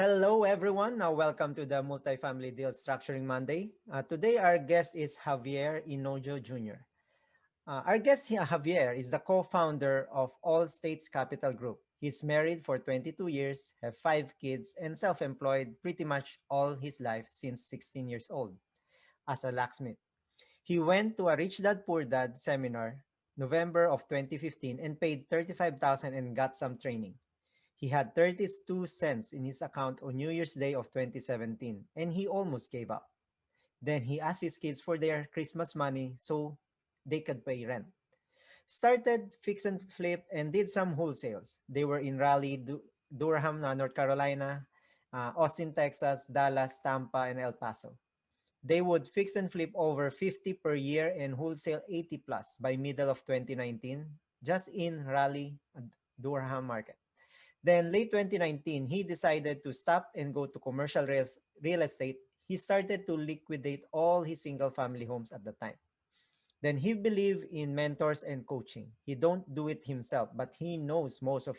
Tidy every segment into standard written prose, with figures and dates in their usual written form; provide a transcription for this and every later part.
Hello, everyone. Now, welcome to the Multifamily Deal Structuring Monday. Today, our guest is Javier Inojo Jr. Our guest here, Javier, is the co-founder of All States Capital Group. He's married for 22 years, have 5 kids, and self-employed pretty much all his life since 16 years old as a locksmith. He went to a Rich Dad Poor Dad seminar November of 2015 and paid 35,000 and got some training. He had 32 cents in his account on New Year's Day of 2017, and he almost gave up. Then he asked his kids for their Christmas money so they could pay rent. Started fix and flip and did some wholesales. They were in Raleigh, Durham, North Carolina, Austin, Texas, Dallas, Tampa, and El Paso. They would fix and flip over 50 per year and wholesale 80 plus by middle of 2019, just in Raleigh, Durham market. Then late 2019, he decided to stop and go to commercial real estate. He started to liquidate all his single family homes at the time. Then he believed in mentors and coaching. He don't do it himself, but he knows most of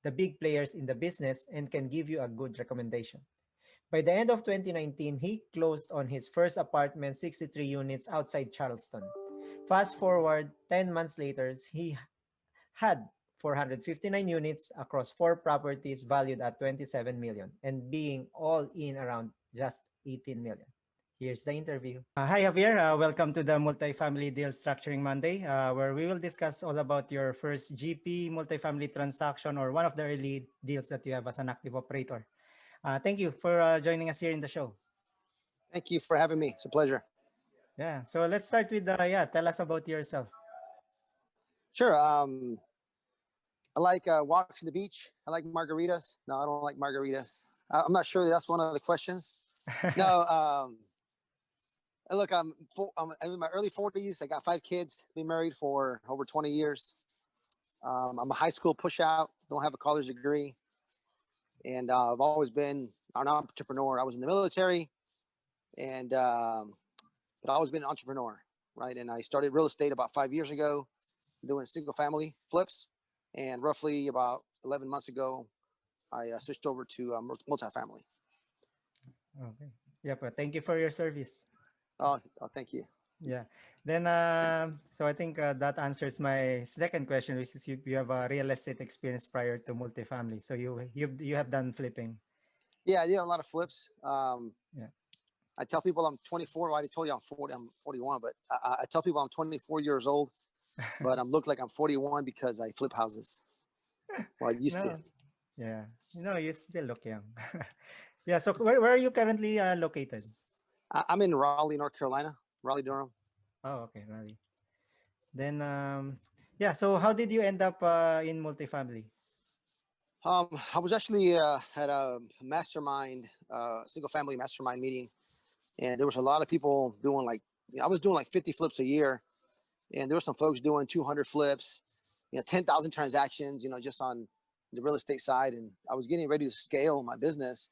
the big players in the business and can give you a good recommendation. By the end of 2019, he closed on his first apartment, 63 units outside Charleston. Fast forward 10 months later, he had 459 units across 4 properties valued at 27 million and being all in around just 18 million. Here's the interview. Hi, Javier. Welcome to the Multifamily Deal Structuring Monday, where we will discuss all about your first GP multifamily transaction or one of the early deals that you have as an active operator. Thank you for joining us here in the show. Thank you for having me. It's a pleasure. Yeah. So let's start with tell us about yourself. Sure. I like walks to the beach. I like margaritas. No, I don't like margaritas. I'm not sure that's one of the questions. No. Look, I'm in my early 40s. I got 5 kids. Been married for over 20 years. I'm a high school pushout. Don't have a college degree. And I've always been an entrepreneur. I was in the military, but I've always been an entrepreneur, right? And I started real estate about 5 years ago, doing single family flips. And roughly about 11 months ago, I switched over to multifamily. Okay. Yep. Thank you for your service. Oh, thank you. Yeah. Then, so I think that answers my second question, which is you have a real estate experience prior to multifamily. So you have done flipping. Yeah, I did a lot of flips. Yeah. I tell people I'm 24. Well, I told you I'm 40. I'm 41, but I tell people I'm 24 years old, but I'm look like I'm 41 because I flip houses. Well, I used to. Yeah. You still look young. Yeah. So where are you currently located? I'm in Raleigh, North Carolina. Raleigh, Durham. Oh, okay, Raleigh. Then, yeah. So how did you end up in multifamily? I was actually at a mastermind, single family mastermind meeting, and there was a lot of people doing I was doing like 50 flips a year, and there were some folks doing 200 flips, 10,000 transactions, just on the real estate side. And I was getting ready to scale my business.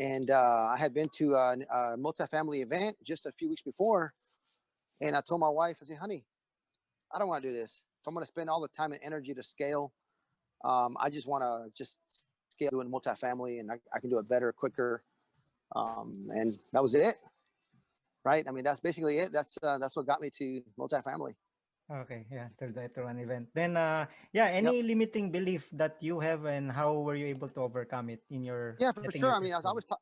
And I had been to a multifamily event just a few weeks before. And I told my wife, I said, honey, I don't want to do this. If I'm going to spend all the time and energy to scale, I just want to just scale doing multifamily, and I can do it better, quicker. And that was it. Right. I mean, that's basically it. That's what got me to multifamily. Okay. Yeah. To an event. Then, any limiting belief that you have, and how were you able to overcome it in your? Yeah, for sure. I mean, I always talk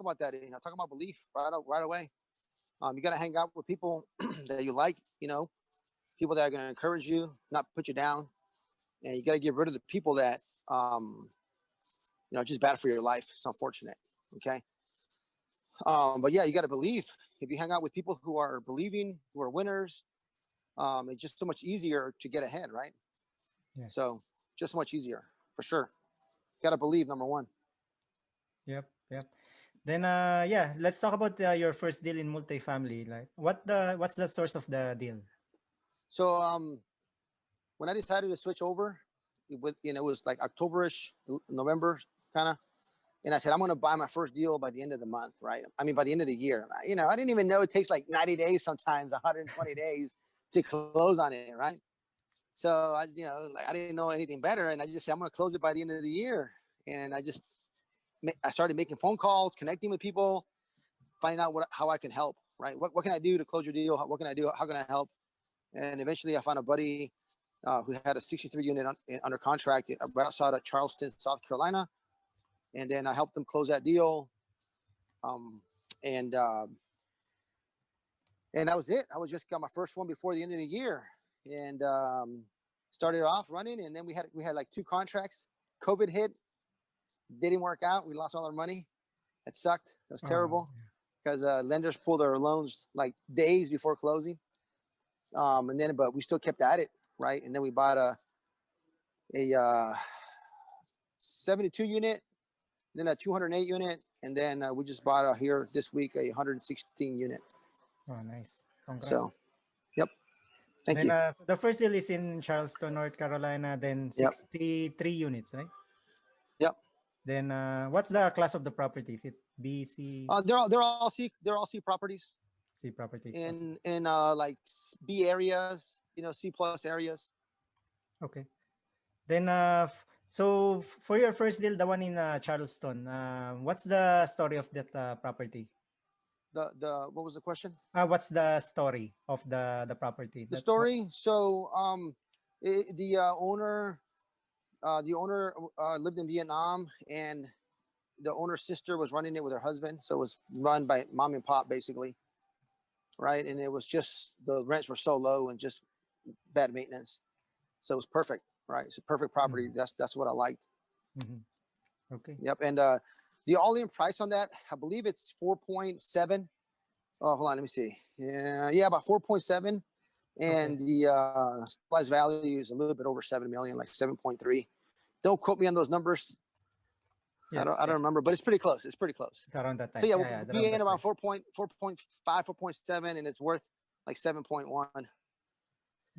about that. Talk about belief right away. You got to hang out with people that you like, people that are going to encourage you, not put you down. And you got to get rid of the people that, just bad for your life. It's unfortunate. Okay. But yeah, you got to believe. If you hang out with people who are believing, who are winners, it's just so much easier to get ahead, right? Yes. So just much easier, for sure. Got to believe, number one. Yep. Then, let's talk about your first deal in multifamily. Like, what's the source of the deal? So, when I decided to switch over, it was like October-ish, November, kind of. And I said, I'm going to buy my first deal by the end of the month, right? I mean, by the end of the year. I didn't even know it takes like 90 days, sometimes 120 days to close on it, right? So, I didn't know anything better. And I just said, I'm going to close it by the end of the year. And I just I started making phone calls, connecting with people, finding out how I can help. Right? What can I do to close your deal? What can I do? How can I help? And eventually, I found a buddy who had a 63 unit under contract right outside of Charleston, South Carolina, and then I helped them close that deal. Um, and and that was it. I was just got my first one before the end of the year, and started off running. And then we had like 2 contracts. COVID hit, didn't work out. We lost all our money. It sucked. It was terrible because lenders pulled their loans like days before closing. And then, but we still kept at it, right? And then we bought a 72 unit, then a 208 unit, and then we just bought here this week a 116 unit. Oh, nice. Congrats. So, yep. Thank then, you. The first deal is in Charleston, North Carolina. Then 63 units, right? Yep. Then what's the class of the property? Is it B, C? They're all C properties. C properties. In like B areas, C plus areas. Okay. Then so for your first deal, the one in Charleston, what's the story of that property? The what was the question? What's the story of the property? The story. So the owner lived in Vietnam, and the owner's sister was running it with her husband. So it was run by mom and pop basically. Right. And it was just the rents were so low and just bad maintenance. So it was perfect. Right. It's a perfect property. Mm-hmm. That's what I liked. Mm-hmm. Okay. Yep. And the all-in price on that, I believe it's 4.7. Oh, hold on. Let me see. Yeah, about 4.7. And the stabilized value is a little bit over 7 million, like 7.3. Don't quote me on those numbers. Yeah, I don't remember, but it's pretty close. It's pretty close. It's around that time. So yeah, we'll be in around 4.5, 4.7, and it's worth like 7.1.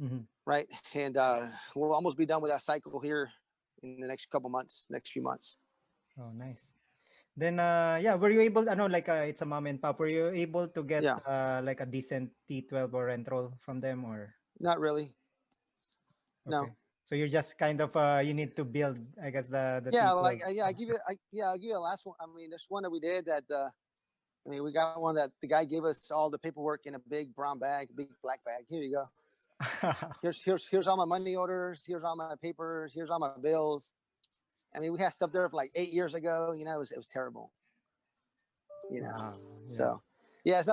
Mm-hmm. Right. And we'll almost be done with that cycle here in the next few months. Oh, nice. Then were you able? I know, like it's a mom and pop. Were you able to get like a decent T12 or rent roll from them, or not really? Okay. No. So you're just kind of you need to build, I guess, the T12. I'll give you the last one. I mean, there's one that we did that. We got one that the guy gave us all the paperwork in a big brown bag, big black bag. Here you go. Here's all my money orders. Here's all my papers. Here's all my bills. I mean, we had stuff there for like 8 years ago. It was terrible. So it's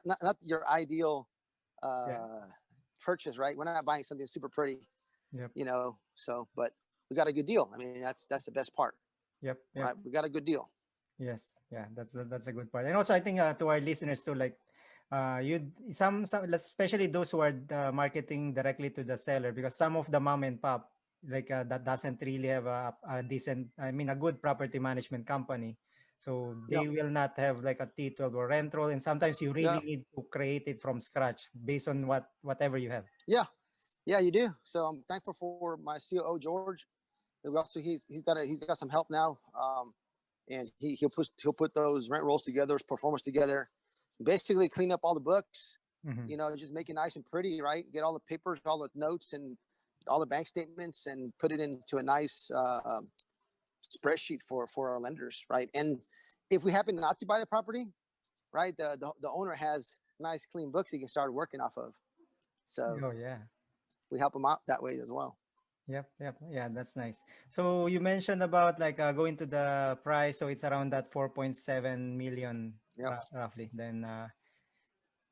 not your ideal purchase, right? We're not buying something super pretty. Yep. So but we got a good deal. I mean, that's the best part. Yep. Right. We got a good deal. Yes. Yeah. That's a good part. And also, I think to our listeners too, like some especially those who are marketing directly to the seller, because some of the mom and pop like that doesn't really have a decent, a good property management company. So they will not have like a T12 or rental, and sometimes you really need to create it from scratch based on whatever you have. Yeah, you do. So I'm thankful for my COO George. Also, he's got some help now, and he'll put those rent rolls together, performance together, basically clean up all the books. Mm-hmm. Just make it nice and pretty, right? Get all the papers, all the notes, and all the bank statements, and put it into a nice spreadsheet for our lenders, right? And if we happen not to buy the property, right, the owner has nice clean books he can start working off of. So we help them out that way as well. Yep. Yeah, that's nice. So you mentioned about like going to the price, so it's around that 4.7 million roughly.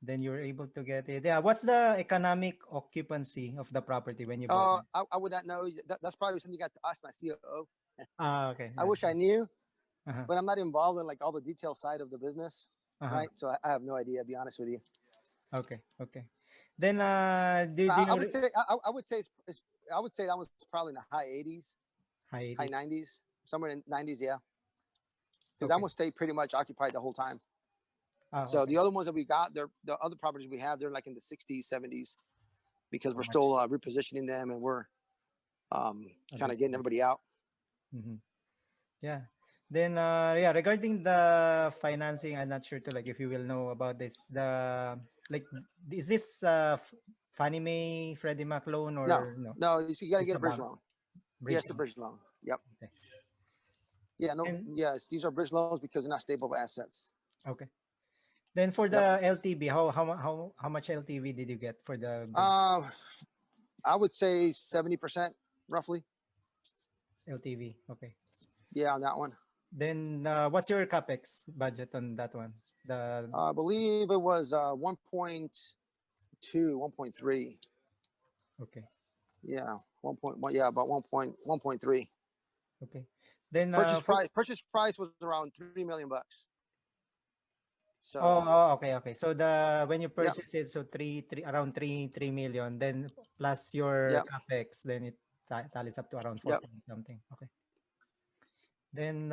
Then you're able to get it. Yeah. What's the economic occupancy of the property when you bought it? I would not know. That's probably something you got to ask my COO. Okay. I wish I knew, but I'm not involved in like all the detail side of the business, right? So I have no idea, to be honest with you. Okay. Then I would say that was probably in the high 80s, high 90s, somewhere in 90s, yeah. Because that one stayed pretty much occupied the whole time. So the other ones that we got, the other properties we have, they're like in the 60s, 70s, because we're still repositioning them, and we're kind of getting everybody out. Mm-hmm. Yeah. Then regarding the financing, I'm not sure too, like if you will know about this. Is this Fannie Mae, Freddie Mac loan, or no? You gotta get a bridge loan. Yes, a bridge loan. Yep. Okay. Yeah, no, And yes, these are bridge loans because they're not stable assets. okay. Then for Yep. the LTV, how much LTV did you get for the bridge Uh, I would say 70% roughly. LTV? Okay. Yeah, on that one. Then what's your capex budget on that one? The I believe it was 1.2, 1.3. okay, Yeah, 1.1. Yeah, about 1.3. okay. Then for Purchase price was around 3 million bucks. oh, So oh, okay, okay. So the when you yeah, purchase it, so three around 3 million, then plus your yeah, capex, then it tallies up to around four yeah. point something. Okay. Then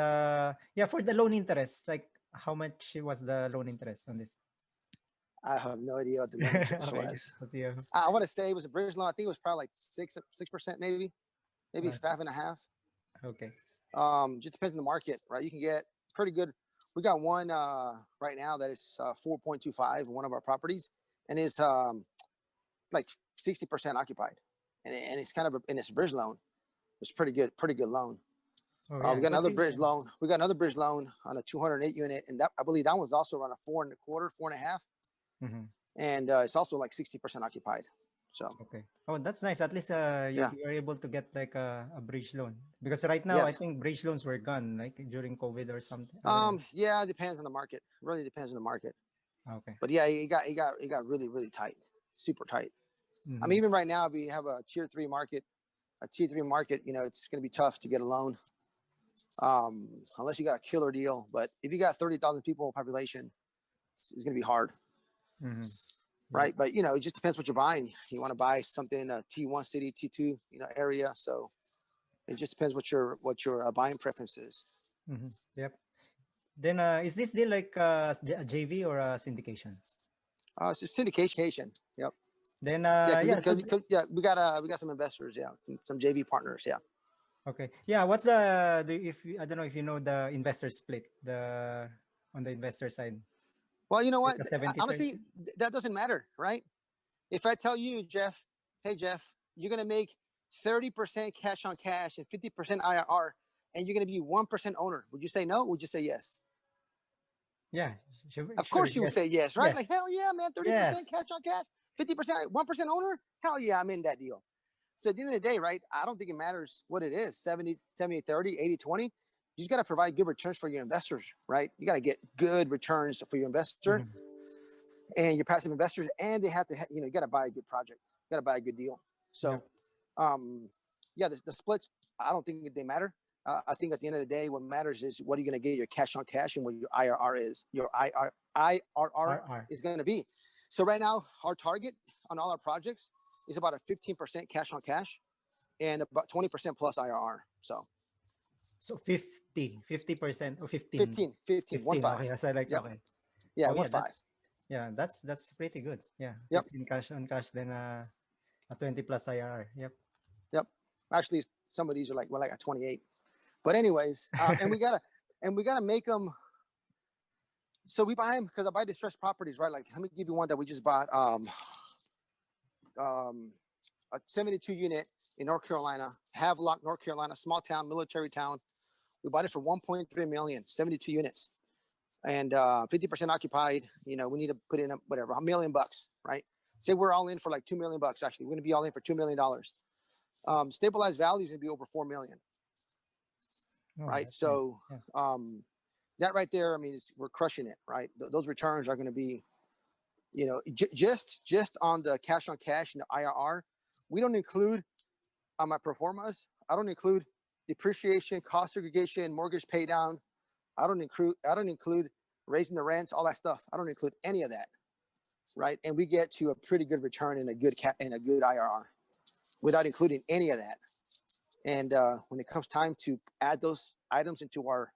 yeah, for the loan interest, like how much was the loan interest on this? I have no idea what the loan interest Okay, was. let's see. I want to say it was a bridge loan. I think it was probably like 6%, maybe Last, 5.5. okay. Just depends on the market, right? You can get pretty good. We got one right now that is 4.25, one of our properties, and it's like 60% occupied, and it's kind of and it's a bridge loan. It's pretty good loan. Oh We yeah, got what another is bridge loan. We got another bridge loan on a 208 unit, and that I believe that one's also around a 4.25, 4.5, mm-hmm. and it's also like 60% occupied. So Okay. Oh, that's nice. At least yeah, you are able to get like a bridge loan because right now I yes. think bridge loans were gone like during COVID or something. I don't know. Yeah, it depends on the market. Really depends on the market. Okay. But yeah, it got really tight, super tight. I Mm-hmm. mean, even right now, if you have a tier three market, it's going to be tough to get a loan, unless you got a killer deal. But if you got 30,000 people population, it's going to be hard, Mm-hmm. Yep. right? But it just depends what you're buying. You want to buy something in a T1 city, T2, area. So it just depends what your buying preference is. Mm-hmm. Yep. Then is this deal like a JV or a syndication? It's just syndication. Yep. Then Yeah, because yeah, so yeah, we got some investors. Yeah, some JV partners. Yeah. okay. Yeah, what's I don't know if you know the investor split, the on the investor side. Well, you know Like what? a 70/30? Honestly, that doesn't matter, right? If I tell you, Jeff, hey Jeff, you're gonna make 30% cash on cash and 50% IRR, and you're gonna be 1% owner, would you say no? Would you say yes? Yeah, sure, Of sure. course you would say Yes. yes, right? Like Yes. hell yeah, man, 30% Yes. cash on cash, 50%, 1% owner. Hell yeah, I'm in that deal. So at the end of the day, right? I don't think it matters what it is, 70, 30, 80, 20. You just got to provide good returns for your investors, right? You got to get good returns for your investor Mhm. and your passive investors, and they have to, you got to buy a good project, you got to buy a good deal. So, Yep. yeah, the splits, I don't think they matter. I think at the end of the day, what matters is what are you going to get your cash on cash and what your IRR is. Your IRR RR. is going to be. So right now, our target on all our projects is about a 15% cash on cash and about 20% plus IRR. So So 50% or 15. 15, 1 15. 5. Okay, that's I like Yep. okay. Yeah, Oh one yeah, five. that's pretty good. Yeah, Yep. 15 cash on cash, then a 20 plus IRR. Yep. Yep. Actually, some of these are we're like a 28. But anyways, and we gotta make them. So we buy them because I buy distressed properties, right? Like, let me give you one that we just bought. A 72 unit in North Carolina, Havelock, North Carolina, small town, military town. We bought it for 1.3 million, 72 units, and 50% occupied. We need to put in whatever $1 million, right? Say we're all in for like $2 million. Actually, we're gonna be all in for $2 million. Stabilized value is gonna be over 4 million, Oh, right? that's nice. So Yeah. that right there, I mean, we're crushing it, right? Those returns are going to be, just on the cash on cash and the IRR. We don't include on my pro formas. I don't include depreciation, cost segregation, mortgage pay down. I don't include raising the rents, all that stuff. I don't include any of that, right? And we get to a pretty good return and a good IRR without including any of that. And when it comes time to add those items into our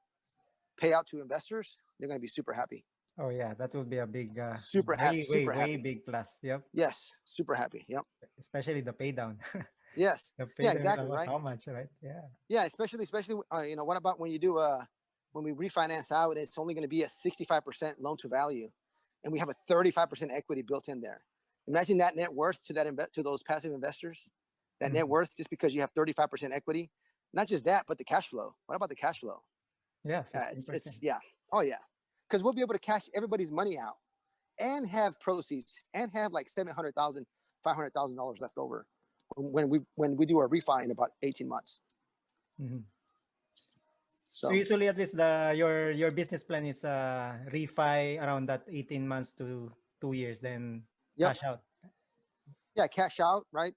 payout to investors, they're going to be super happy. Oh yeah, that would be a big, Super happy. way Super way happy. big plus. Yep. Yes, super happy. Yep. Especially the pay down. Yes. The Yeah, pay down is exactly. about Right. how much, right? Yeah. Yeah, especially what about when you do when we refinance out and it's only going to be a 65% loan to value, and we have a 35% equity built in there. Imagine that net worth to those passive investors. That net Mhm. worth just because you have 35% equity. Not just that, but the cash flow. What about the cash flow? Yeah, It's 15%. yeah. Oh yeah, because we'll be able to cash everybody's money out and have proceeds and have like $700,000, $500,000 left over when we do our refi in about 18 months. Mhm. So So usually at least your business plan is refi around that 18 months to 2 years, then yep, cash out, yeah, cash out, right?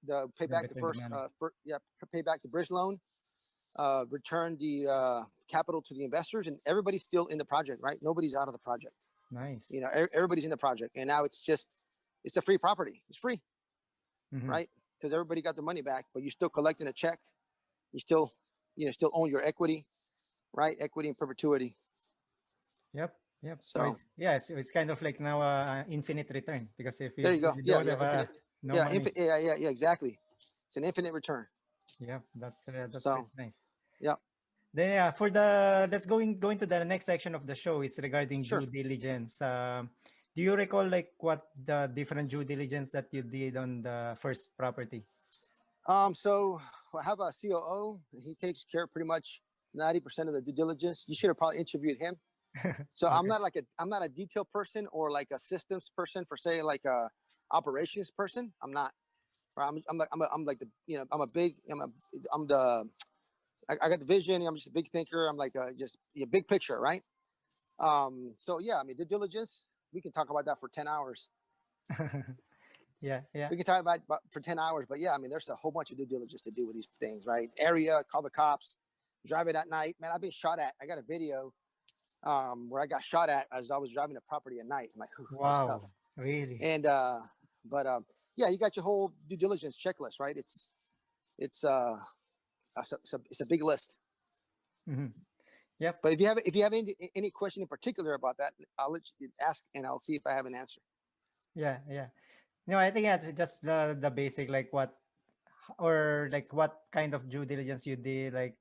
The pay then back the return the first, money. yeah, pay back the bridge loan, return the capital to the investors, and everybody's still in the project, right? Nobody's out of the project. Nice. Everybody's in the project, and now it's a free property. It's free, Mm-hmm. right? Because everybody got their money back, but you're still collecting a check. You still, still own your equity, right? Equity in perpetuity. Yep. Yep. So So it's kind of like now infinite return, because there you go. if you Yeah, don't yeah, have infinite. no Yeah, money. yeah, exactly. It's an infinite return. Yeah, that's So pretty nice. yeah, Then yeah, for let's going to the next section of the show is regarding sure. due diligence. Do you recall like what the different due diligence that you did on the first property? So I have a COO. He takes care of pretty much 90% of the due diligence. You should have probably interviewed him. So Okay. I'm not a detail person or like a systems person for say like a operations person. I'm not. Right? I'm like the I'm a big I'm the I got the vision. I'm just a big thinker. I'm like just a big picture, right? So yeah, I mean due diligence. We can talk about that for 10 hours. Yeah, yeah. We can talk about for 10 hours, but yeah, I mean there's a whole bunch of due diligence to do with these things, right? Area, call the cops, drive it at night. Man, I've been shot at. I got a video where I got shot at as I was driving the property at night. I'm like, that was Wow, tough. really? And but yeah, you got your whole due diligence checklist, right? It's it's a big list. Hmm. Yep. But if you have any question in particular about that, I'll let you ask and I'll see if I have an answer. Yeah, yeah. No, I think that's just the basic, like what, or like what kind of due diligence you did, like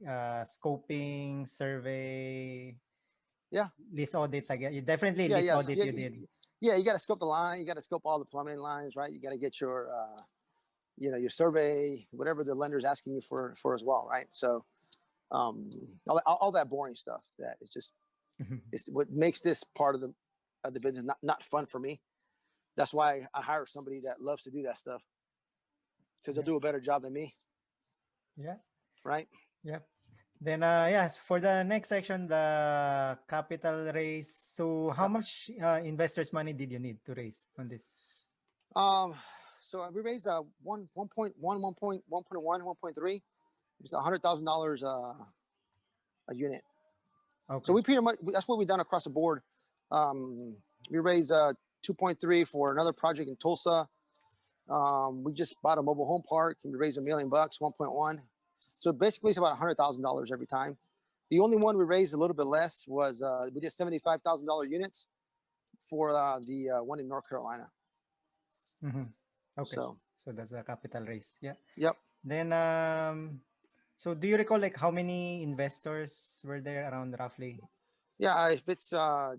scoping, survey, Yeah, list audits. I guess you definitely yeah, list yeah, audit yeah, you did. yeah. You got to scope the line. You got to scope all the plumbing lines, right? You got to get your your survey, whatever the lender's asking you for as well, right? So all that boring stuff that is just it's what makes this part of the business not fun for me. That's why I hire somebody that loves to do that stuff because they'll Yeah, do a better job than me, yeah, right? yeah. Then yes, for the next section, the capital raise. So how Yep. much investors' money did you need to raise on this? Um, so we raised 1.1, 1.3. It's $100,000 a unit. So Okay. we pretty much that's what we've done across the board. Um, we raised 2.3 for another project in Tulsa. We just bought a mobile home park and we raised $1 million, 1.1. So basically, it's about $100,000 every time. The only one we raised a little bit less was we did $75,000 units for the one in North Carolina. Mm-hmm. Okay. So So that's a capital raise. Yeah. yep, Then so do you recall like how many investors were there around roughly? yeah. If it's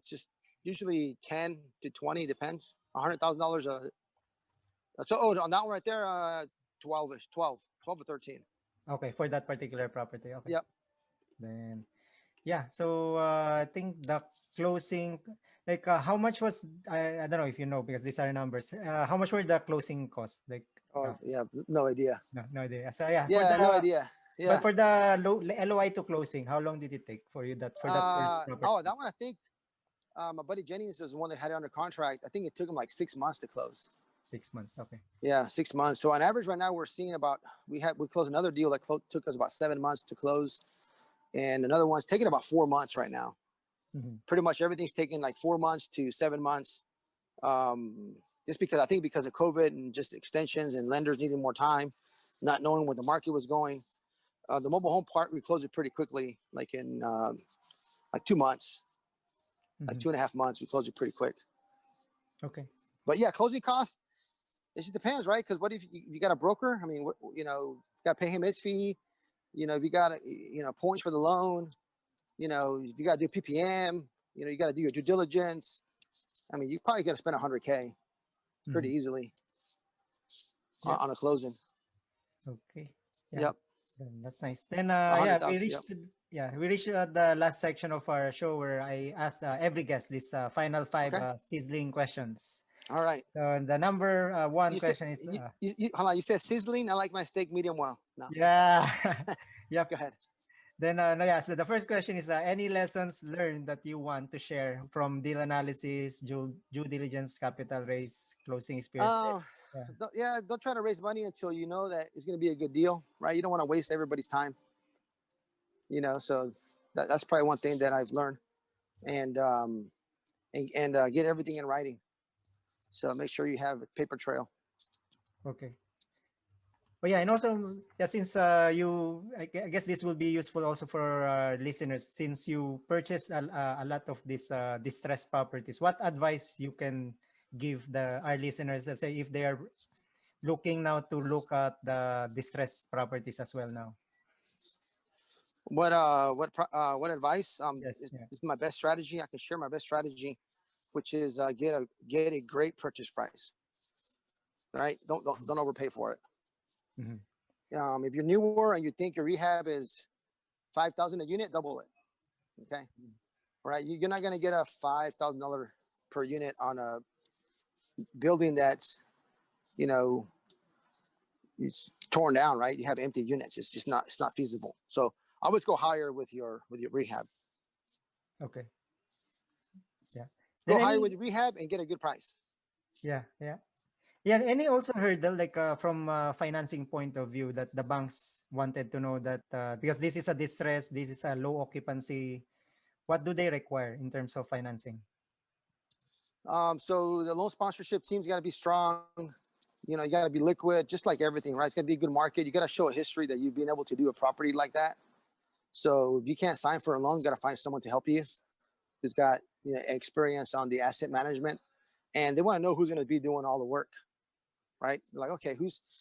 just usually 10 to 20, depends. $100,000. So on that one right there, 12ish, 12 or 13. Okay, for that particular property. Okay. Yep. Then yeah, so I think the closing, like how much was, I don't know if you know because these are numbers. How much were the closing costs? Like Oh rough? yeah, no idea. No idea. So yeah, Yeah, no idea. but Yeah. for the LOI to closing, how long did it take for you for that first property? Oh, that one I think my buddy Jennings is the one that had it under contract. I think it took him like 6 months to close. 6 months. Okay. Yeah, 6 months. So on average, right now we're seeing about we closed another deal that took us about 7 months to close, and another one's taking about 4 months right now. Mm-hmm. Pretty much everything's taking like 4 months to 7 months. Um, just because of COVID and just extensions and lenders needing more time, not knowing where the market was going. The mobile home park we closed it pretty quickly, like in like 2 months, like Mm-hmm. 2.5 months. We closed it pretty quick. Okay. But yeah, closing costs. It just depends, right? Because what if you got a broker? I mean, you got to pay him his fee. If you got points for the loan. If you got to do PPM. You got to do your due diligence. I mean, you probably got to spend $100K pretty Mm-hmm. easily Yeah. on a closing. Okay. Yeah. Yep, Then that's nice. Then a hundred yeah, we thousand. Yep. reached yeah, we reached the last section of our show where I asked every guest this final five Okay. sizzling questions. All right. So the number one You said question is, hold on. You said sizzling. I like my steak medium well. No, yeah, yep. go ahead. Then, no, yeah. So the first question is, any lessons learned that you want to share from deal analysis, due diligence, capital raise, closing experience? Uh, Yeah. don't try to raise money until you know that it's going to be a good deal, right? You don't want to waste everybody's time, So that's probably one thing that I've learned, and get everything in writing. So make sure you have a paper trail. Okay. But yeah, and also, yeah, since I guess this will be useful also for listeners, since you purchased a lot of these distressed properties. What advice you can give our listeners, let's say, if they are looking now to look at the distressed properties as well now? What advice? Yes, This yeah. is my best strategy. I can share my best strategy, which is get a great purchase price. Right? Don't overpay for it. Mhm. If you're newer and you think your rehab is 5,000 a unit, double it. Okay, right? You're not gonna get a $5,000 per unit on a building that's you know it's torn down, right? You have empty units. It's not feasible. So I always go higher with your rehab. Okay. Yeah. Go Then higher with any your rehab and get a good price. yeah, yeah. Yeah, any also hurdle like from financing point of view that the banks wanted to know that because this is a distress, this is a low occupancy, what do they require in terms of financing? So the loan sponsorship team's got to be strong. You got to be liquid, just like everything, right? It's got to be a good market. You got to show a history that you've been able to do a property like that. So if you can't sign for a loan, you got to find someone to help you who's got experience on the asset management, and they want to know who's going to be doing all the work, right? Like, okay,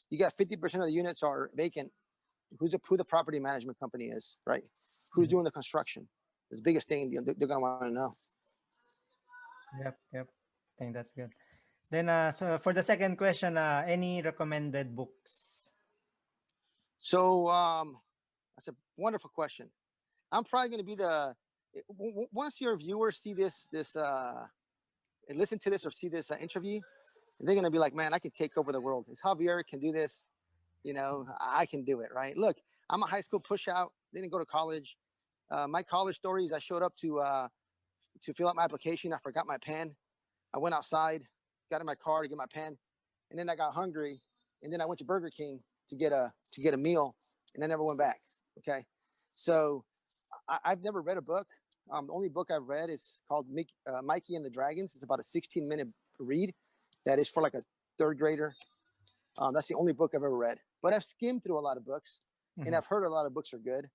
you got 50% of the units are vacant. Who the property management company is, right? Who's doing the construction? It's the biggest thing they're going to want to know. Yep, yep. I think that's good. Then, so for the second question, any recommended books? So that's a wonderful question. I'm probably going to be once your viewers see this and listen to this or see this interview, they're going to be like, man, I can take over the world. If Javier can do this, I can do it, right? Look, I'm a high school push out. Didn't go to college. My college stories, I showed up to fill out my application. I forgot my pen. I went outside, got in my car to get my pen, and then I got hungry, and then I went to Burger King to get a meal, and I never went back. Okay, so I've never read a book. The only book I've read is called Mikey and the Dragons. It's about a 16-minute read that is for like a third grader. That's the only book I've ever read. But I've skimmed through a lot of books, and I've heard a lot of books are good.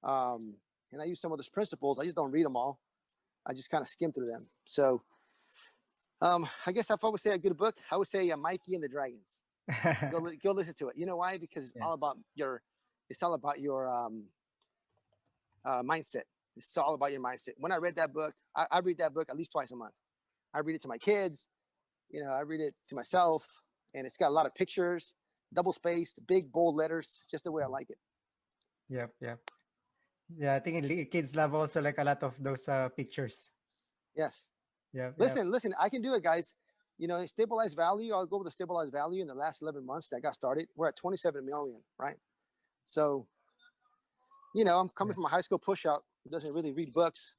And I use some of those principles. I just don't read them all. I just kind of skim through them. So I guess if I would say a good book, I would say Mikey and the Dragons. Go listen to it. You know why? Because it's all about your mindset. It's all about your mindset. When I read that book, I read that book at least twice a month. I read it to my kids. I read it to myself, and it's got a lot of pictures, double spaced, big bold letters, just the way I like it. Yep, yep. Yeah, I think kids love also like a lot of those pictures. Yes. Yeah. Listen, I can do it, guys. Stabilized value. I'll go with the stabilized value in the last 11 months that got started. We're at 27 million, right? So, I'm coming from a high school push out who doesn't really read books.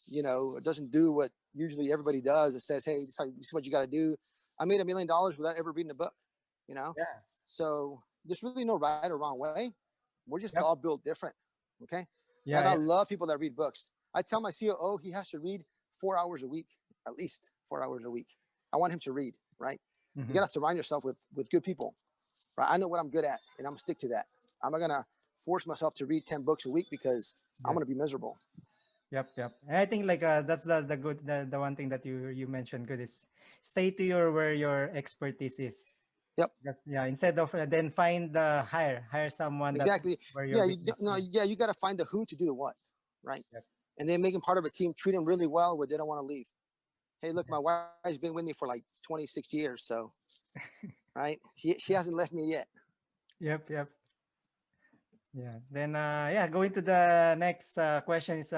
It doesn't do what usually everybody does. It says, hey, this is what you got to do. I made $1 million without ever reading a book, Yeah. So there's really no right or wrong way. We're just all built different. Okay. Yeah. And I love people that read books. I tell my COO he has to read 4 hours a week, at least 4 hours a week. I want him to read, right? You got to surround yourself with good people, right? I know what I'm good at, and I'm gonna stick to that. I'm not gonna force myself to read 10 books a week because I'm gonna be miserable. Yep. And I think like that's the good the one thing that you mentioned good is stay to where your expertise is. Yep. Because, instead of then find hire someone exactly. Where you got to find the who to do the what, right? Yep. And then make them part of a team, treat them really well where they don't want to leave. Hey, look, my wife's been with me for like 26 years, so right, she hasn't left me yet. Yep. Yeah. Then yeah, going to the next question is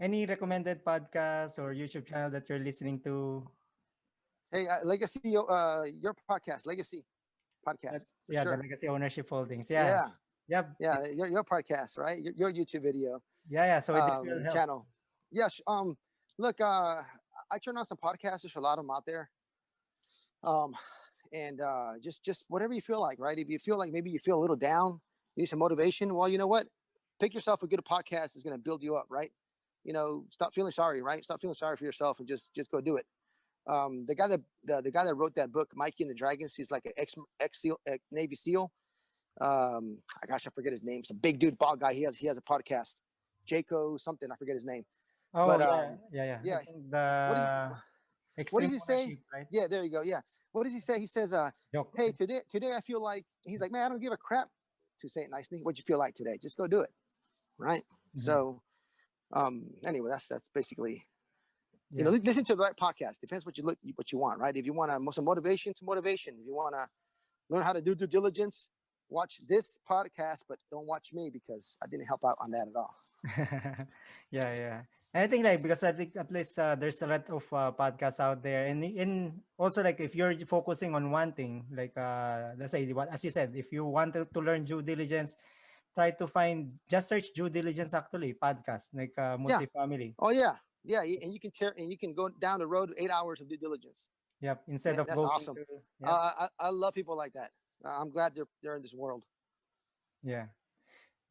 any recommended podcast or YouTube channel that you're listening to? Hey, Legacy, your podcast, Legacy podcast, for Yeah, sure. the legacy ownership holdings. Yeah. Yeah, Yep. yeah, your podcast, right? Your YouTube video Yeah, yeah. So this will help. channel. Yes. Look, I turn on some podcasts. There's a lot of them out there. Um, and just whatever you feel like, right? If you feel like maybe you feel a little down, you need some motivation. Well, you know what? Pick yourself a good podcast is going to build you up, right? Stop feeling sorry, right? Stop feeling sorry for yourself and just go do it. The guy that wrote that book, Mikey and the Dragons, he's like an ex SEAL, Navy SEAL. Gosh, I forget his name. Some big dude, bald guy. He has a podcast, Jaco something. I forget his name. Oh, But yeah, yeah, yeah. I yeah. think What do you, the what does extreme he say? ownership, right? Yeah, there you go. Yeah. What does he say? He says, Joke. hey, today I feel like, he's like, man, I don't give a crap, to say it nicely. What'd you feel like today? Just go do it. Right. Mhm. So anyway, that's basically, Yeah. listen to the right podcast. Depends what you want, right? If you want some motivation, to motivation. If you want to learn how to do due diligence, watch this podcast, but don't watch me because I didn't help out on that at all. Yeah, yeah. And I think like because I think at least there's a lot of podcasts out there, and also like if you're focusing on one thing, like let's say what as you said, if you want to learn due diligence, try to find just search due diligence actually podcast like Yeah. multifamily. Oh yeah. Yeah. And you can go down the road 8 hours of due diligence. Yep. Instead of That's going awesome. to yep. I love people like that. I'm glad they're in this world. Yeah.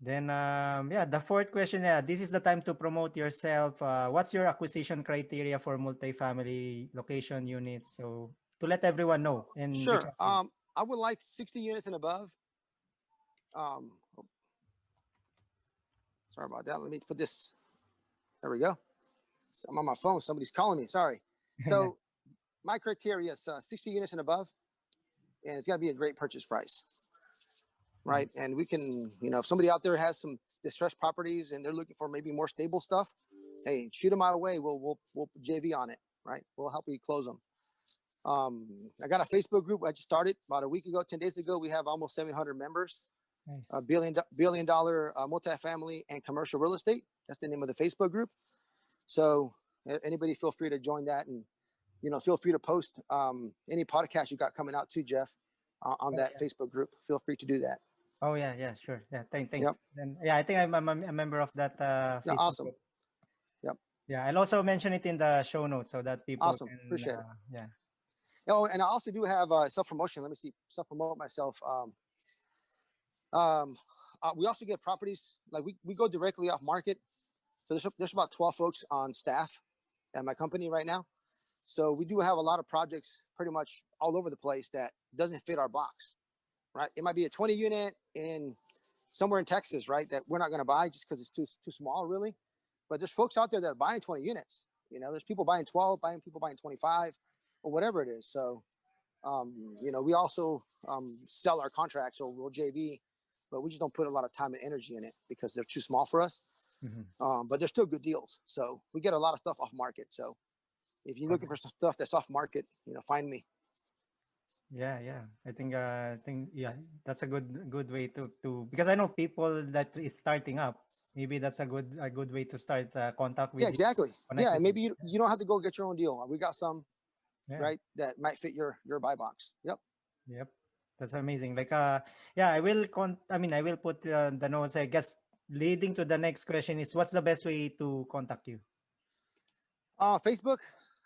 Then yeah, the fourth question, yeah, this is the time to promote yourself. What's your acquisition criteria for multifamily location units? So to let everyone know and reach Sure. out to you. I would like 60 units and above. Um, Sorry about that. Let me put this. There we go. I'm on my phone. Somebody's calling me. Sorry. So my criteria is 60 units and above, and it's got to be a great purchase price, right? Nice. And we can, if somebody out there has some distressed properties and they're looking for maybe more stable stuff, hey, shoot them our way. We'll JV on it, right? We'll help you close them. I got a Facebook group I just started about a week ago, 10 days ago. We have almost 700 members. Nice. Billion dollar multifamily and commercial real estate. That's the name of the Facebook group. So anybody feel free to join that, and feel free to post any podcast you got coming out too, Jeff, on Oh, that yeah. Facebook group. Feel free to do that. Oh yeah, yeah, sure. Yeah, thanks. Yep. Then yeah, I think I'm a member of that Yeah. Facebook Awesome. group. Yep. Yeah, I'll also mention it in the show notes so that people Awesome. can Appreciate it. yeah. Oh, and I also do have self promotion. Let me see. Self promote myself. Um, we also get properties like we go directly off market. So there's about 12 folks on staff at my company right now. So we do have a lot of projects pretty much all over the place that doesn't fit our box, right? It might be a 20 unit in somewhere in Texas, right? That we're not going to buy just because it's too small, really. But there's folks out there that are buying 20 units. There's people buying 12, people buying 25, or whatever it is. So, we also sell our contracts, so we'll JV, but we just don't put a lot of time and energy in it because they're too small for us. Mhm. But they're still good deals. So we get a lot of stuff off market. So if you're looking for some stuff that's off market, find me. Yeah, yeah. I think yeah, that's a good way to because I know people that is starting up. Maybe that's a good way to start contact Yeah, with you, exactly. connect Yeah, and with you. maybe you don't have to go get your own deal. We got some Yeah. right that might fit your buy box. Yep. Yep. That's amazing. Like yeah, I will put the notes I guess leading to the next question is what's the best way to contact you? Facebook.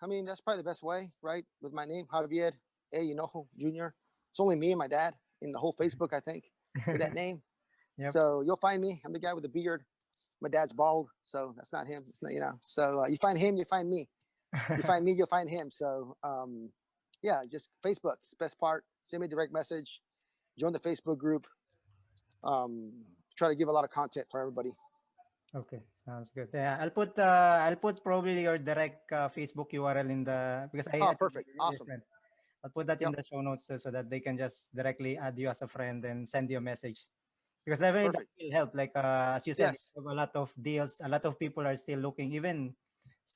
I mean, that's probably the best way, right? With my name, Javier Jr. It's only me and my dad in the whole Facebook, I think, with that name. Yep. So you'll find me. I'm the guy with the beard. My dad's bald, so that's not him. It's not. So you find him, you find me. You find me, you'll find him. So yeah, just Facebook. It's the best part. Send me a direct message. Join the Facebook group. Um, Try to give a lot of content for everybody. Okay, sounds good. Yeah, I'll put probably your direct Facebook URL in the because I Oh, think perfect. we're Awesome. friends. I'll put that in Yep. the show notes so that they can just directly add you as a friend and send you a message. Because definitely that Perfect. will help. Like as you said, Yes. you have a lot of deals. A lot of people are still looking, even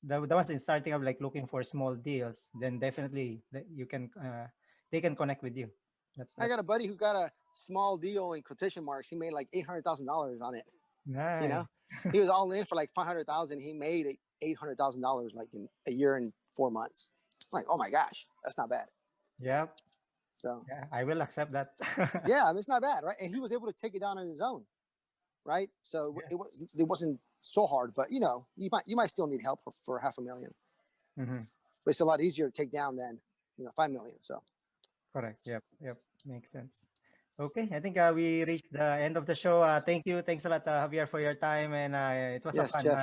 the ones in starting up, like looking for small deals. Then definitely you can they can connect with you. I that's got a buddy who got a small deal in quotation marks. He made like $800,000 on it. You nice. know, he was all in for like 500,000. He made $800,000 like in a year and 4 months. I'm like, oh my gosh, that's not bad. Yep. So Yeah, I will accept that. yeah, I mean, it's not bad, right? And he was able to take it down on his own, right? So Yes. it wasn't so hard, but you might still need help for 500,000. Hmm. But it's a lot easier to take down than 5 million. So Correct. Yep. Yep. Makes sense. Okay, I think we reached the end of the show. Thank you. Thanks a lot, Javier, for your time. And it was a yes, fun, Jeff,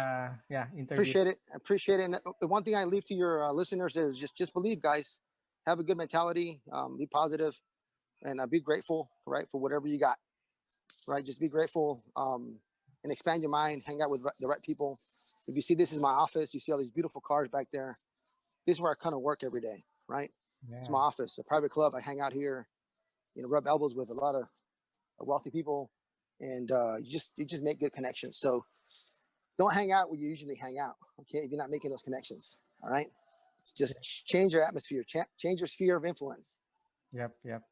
yeah, interview. appreciate it. Appreciate it. And the one thing I leave to your listeners is just believe, guys. Have a good mentality. Be positive, and be grateful, right, for whatever you got. Right, just be grateful, and expand your mind. Hang out with the right people. If you see, this is my office. You see all these beautiful cars back there. This is where I kind of work every day. Right, it's Yeah. my office, a private club. I hang out here. Rub elbows with a lot of wealthy people, and you just make good connections. So don't hang out where you usually hang out. Okay, if you're not making those connections. All right, just change your atmosphere. Change your sphere of influence. Yep. Yep.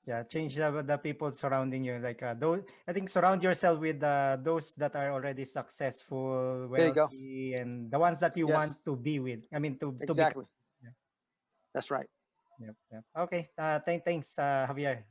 Yeah. Change the people surrounding you. Like those, I think surround yourself with those that are already successful, There you go. wealthy, and the ones that you want Yes, to be with. I mean, to become. exactly. Yeah. That's right. Yep. Yep. Okay. Thanks, Javier.